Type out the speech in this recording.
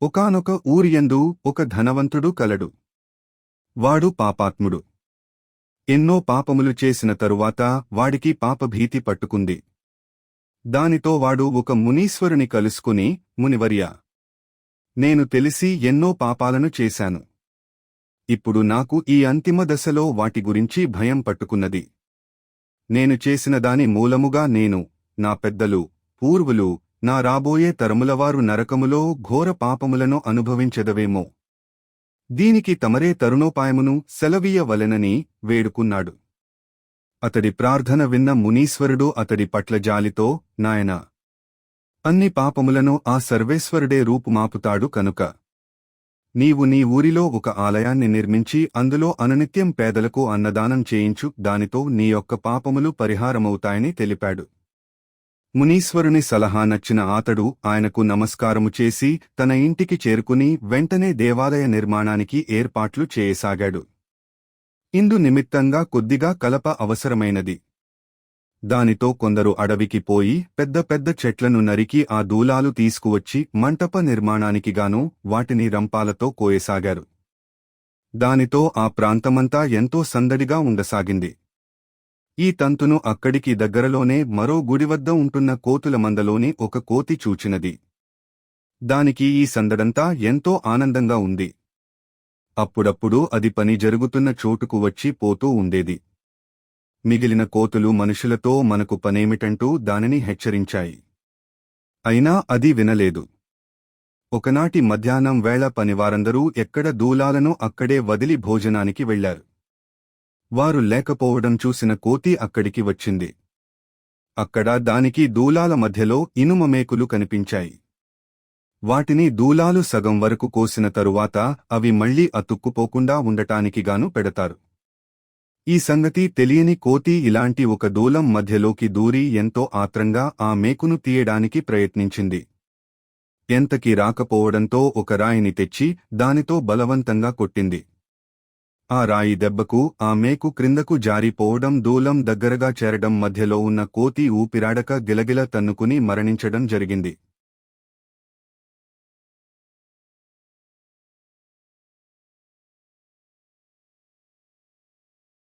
ఒకానొక ఊరియందు ఒక ధనవంతుడు కలడు. వాడు పాపాత్ముడు. ఎన్నో పాపములు చేసిన తరువాత వాడికి పాపభీతి పట్టుకుంది. దానితో వాడు ఒక మునీశ్వరుని కలుసుకుని, మునివర్యా, నేను తెలిసి ఎన్నో పాపాలను చేశాను. ఇప్పుడు నాకు ఈ అంతిమ దశలో వాటి గురించి భయం పట్టుకున్నది. నేను చేసిన దాని మూలముగా నేను, నా పెద్దలు, పూర్వులు, నా రాబోయే తరములవారు నరకములో ఘోర పాపములను అనుభవించెదవేమో. దీనికి తమరే తరుణోపాయమును సెలవీయవలెనని వేడుకున్నాడు. అతడి ప్రార్థన విన్న మునీశ్వరుడు అతడి పట్ల జాలితో, నాయనా, అన్ని పాపములను ఆ సర్వేశ్వరుడే రూపుమాపుతాడు కనుక నీవు నీ ఊరిలో ఒక ఆలయాన్ని నిర్మించి అందులో అనునిత్యం పేదలకు అన్నదానం చేయించు, దానితో నీ యొక్క పాపములు పరిహారమవుతాయని తెలిపాడు. మునీశ్వరుని సలహా నచ్చిన అతడు ఆయనకు నమస్కారము చేసి తన ఇంటికి చేరుకుని వెంటనే దేవాలయ నిర్మాణానికి ఏర్పాట్లు చేయసాగాడు. ఇందు నిమిత్తంగా కొద్దిగా కలప అవసరమైనది. దానితో కొందరు అడవికి పోయి పెద్ద పెద్ద చెట్లను నరికి ఆ దూలాలు తీసుకువచ్చి మంటప నిర్మాణానికిగాను వాటిని రంపాలతో కోయసాగారు. దానితో ఆ ప్రాంతమంతా ఎంతో సందడిగా ఉండసాగింది. ఈ తంతును అక్కడికి దగ్గరలోనే మరో గుడివద్ద ఉంటున్న కోతుల మందలోని ఒక కోతి చూచినది. దానికి ఈ సందడంతా ఎంతో ఆనందంగా ఉంది. అప్పుడప్పుడు అది పని జరుగుతున్న చోటుకు వచ్చి పోతూ ఉండేది. మిగిలిన కోతులు మనుషులతో మనకు పనేమిటంటూ దానిని హెచ్చరించాయి. అయినా అది వినలేదు. ఒకనాటి మధ్యాహ్నం వేళ పనివారందరూ ఎక్కడ దూలాలను అక్కడే వదిలి భోజనానికి వెళ్లారు. వారు లేకపోవడం చూసిన కోతి అక్కడికి వచ్చింది. అక్కడ దానికి దూలాల మధ్యలో ఇనుమ మేకులు కనిపించాయి. వాటిని దూలాలు సగం వరకు కోసిన తరువాత అవి మళ్లీ అతుక్కుపోకుండా ఉండటానికిగాను పెడతారు. ఈ సంగతి తెలియని కోతి ఇలాంటి ఒక దూలం మధ్యలోకి దూరి ఎంతో ఆత్రంగా ఆ మేకును తీయడానికి ప్రయత్నించింది. ఎంతకీ రాకపోవడంతో ఒక రాయిని తెచ్చి దానితో బలవంతంగా కొట్టింది. ఆ రాయి దెబ్బకు ఆ మేకు క్రిందకు జారిపోవడం, దూలం దగ్గరగా చేరడం, మధ్యలో ఉన్న కోతి ఊపిరాడక గిలగిల తన్నుకుని మరణించడం జరిగింది.